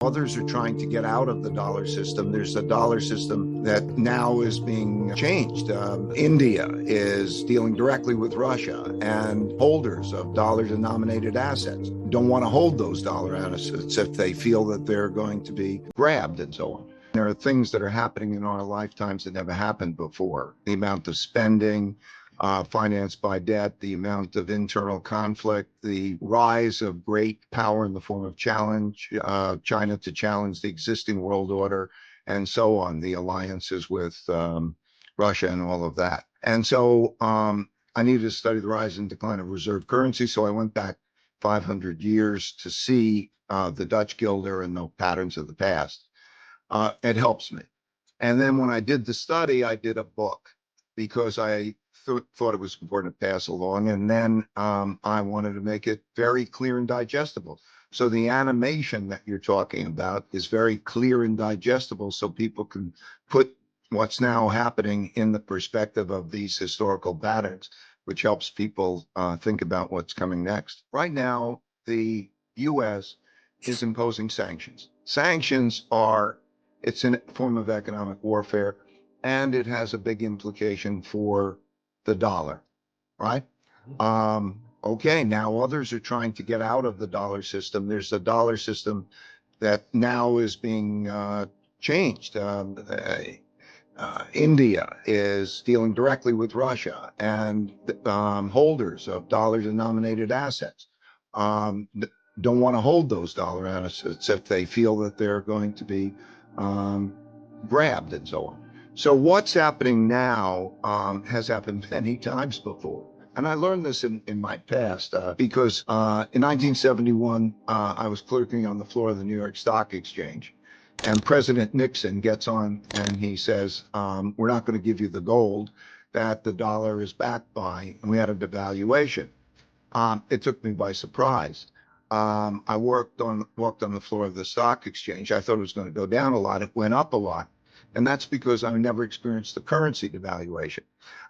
Others are trying to get out of the dollar system. There's a dollar system that now is being changed. India is dealing directly with Russia, and holders of dollar-denominated assets don't want to hold those dollar assets if they feel that they're going to be grabbed and so on. There are things that are happening in our lifetimes that never happened before. The amount of spending, financed by debt, the amount of internal conflict, the rise of great power in the form of challenge, China to challenge the existing world order, and so on, the alliances with Russia and all of that. And so I needed to study the rise and decline of reserve currency. So I went back 500 years to see the Dutch guilder and the patterns of the past. It helps me. And then when I did the study, I did a book because I thought it was important to pass along. And then I wanted to make it very clear and digestible. So the animation that you're talking about is very clear and digestible so people can put what's now happening in the perspective of these historical patterns, which helps people think about what's coming next. Right now, the U.S. is imposing sanctions. Sanctions are, it's a form of economic warfare, and it has a big implication for the dollar, right? Okay, now others are trying to get out of the dollar system. There's a dollar system that now is being changed. India is dealing directly with Russia, and holders of dollar-denominated assets don't want to hold those dollar assets if they feel that they're going to be grabbed and so on. So what's happening now has happened many times before. And I learned this in my past because in 1971, I was clerking on the floor of the New York Stock Exchange. And President Nixon gets on and he says, we're not going to give you the gold that the dollar is backed by. And we had a devaluation. It took me by surprise. I walked on the floor of the stock exchange. I thought it was going to go down a lot. It went up a lot. And that's because I never experienced the currency devaluation.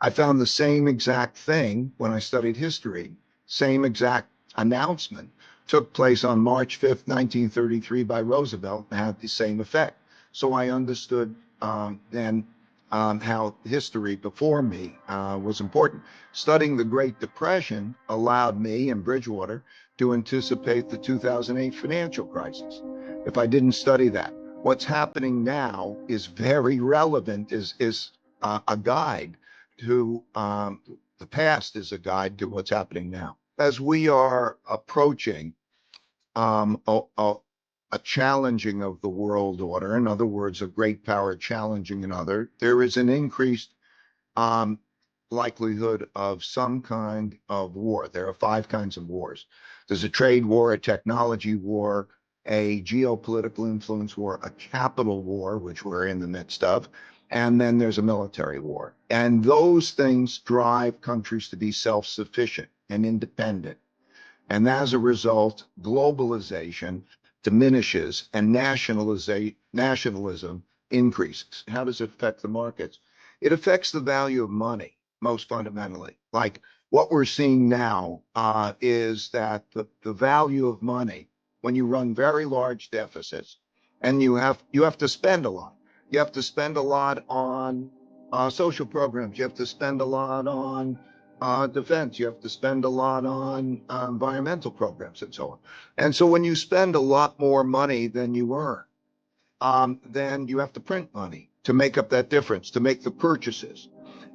I found the same exact thing when I studied history. Same exact announcement took place on March 5th, 1933 by Roosevelt and had the same effect. So I understood then how history before me was important. Studying the Great Depression allowed me and Bridgewater to anticipate the 2008 financial crisis. If I didn't study that, what's happening now is very relevant, is a guide to the past, is a guide to what's happening now. As we are approaching a challenging of the world order, in other words, a great power challenging another, there is an increased likelihood of some kind of war. There are 5 kinds of wars. There's a trade war, a technology war, a geopolitical influence war, a capital war, which we're in the midst of, and then there's a military war. And those things drive countries to be self-sufficient and independent. And as a result, globalization diminishes and nationalism increases. How does it affect the markets? It affects the value of money, most fundamentally. Like what we're seeing now is that the value of money, when you run very large deficits and you have to spend a lot. You have to spend a lot on social programs. You have to spend a lot on defense. You have to spend a lot on environmental programs and so on. And so when you spend a lot more money than you earn, then you have to print money to make up that difference, to make the purchases.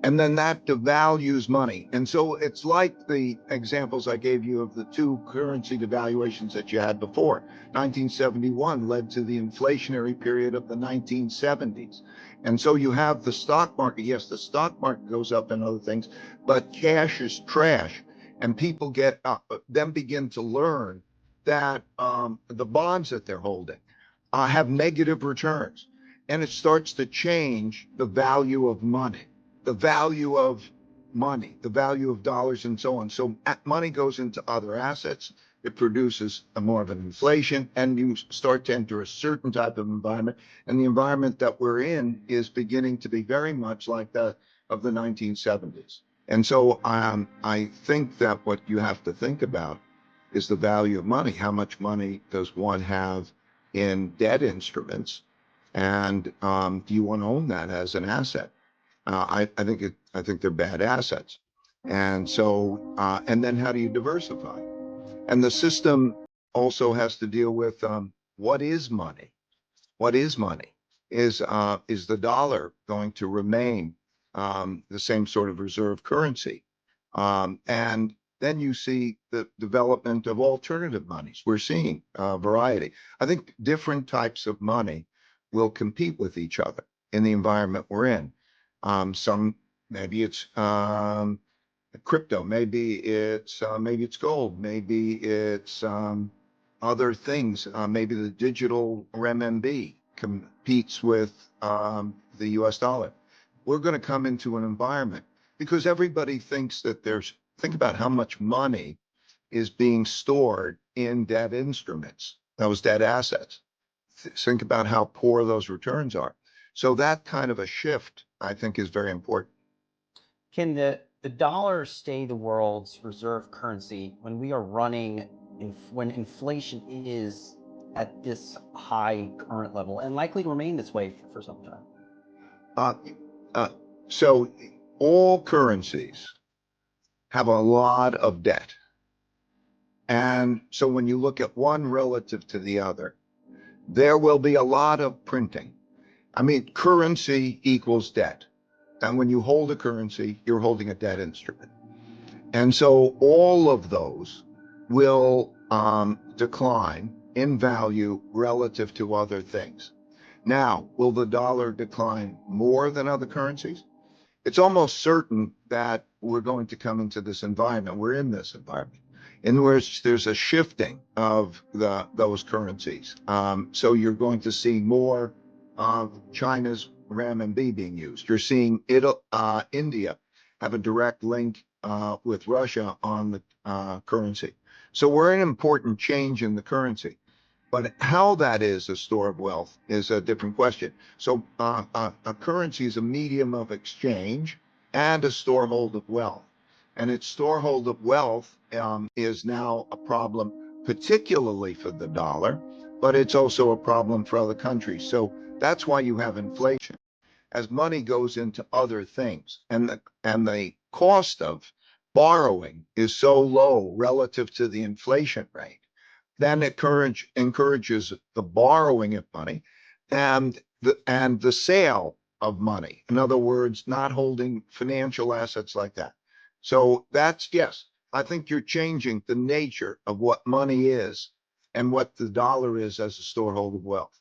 And then that devalues money. And so it's like the examples I gave you of the 2 currency devaluations that you had before. 1971 led to the inflationary period of the 1970s. And so you have the stock market. Yes, the stock market goes up and other things, but cash is trash. And people then begin to learn that the bonds that they're holding have negative returns. And it starts to change the value of money. The value of money, the value of dollars and so on. So money goes into other assets. It produces more of an inflation, and you start to enter a certain type of environment. And the environment that we're in is beginning to be very much like that of the 1970s. And so I think that what you have to think about is the value of money. How much money does one have in debt instruments, and do you want to own that as an asset? I think they're bad assets, and so and then how do you diversify? And the system also has to deal with what is money? What is money? Is the dollar going to remain the same sort of reserve currency? And then you see the development of alternative monies. We're seeing a variety. I think different types of money will compete with each other in the environment we're in. Some maybe it's crypto, maybe it's gold, maybe it's other things. Maybe the digital renminbi competes with the U.S. dollar. We're going to come into an environment because everybody thinks that think about how much money is being stored in debt instruments, those debt assets. Think about how poor those returns are. So that kind of a shift, I think, is very important. Can the dollar stay the world's reserve currency when we are running, when inflation is at this high current level and likely to remain this way for some time? Uh, uh, so all currencies have a lot of debt. And so when you look at one relative to the other, there will be a lot of printing. I mean, currency equals debt. And when you hold a currency, you're holding a debt instrument. And so all of those will decline in value relative to other things. Now, will the dollar decline more than other currencies? It's almost certain that we're going to come into this environment. We're in this environment in which there's a shifting of those currencies. So you're going to see more of China's renminbi being used. You're seeing India have a direct link with Russia on the currency. So we're in an important change in the currency. But how that is a store of wealth is a different question. So a currency is a medium of exchange and a storehold of wealth. And its storehold of wealth is now a problem, particularly for the dollar, but it's also a problem for other countries. So that's why you have inflation. As money goes into other things, and the cost of borrowing is so low relative to the inflation rate, then it encourages the borrowing of money and the sale of money. In other words, not holding financial assets like that. So that's, yes, I think you're changing the nature of what money is and what the dollar is as a storehold of wealth.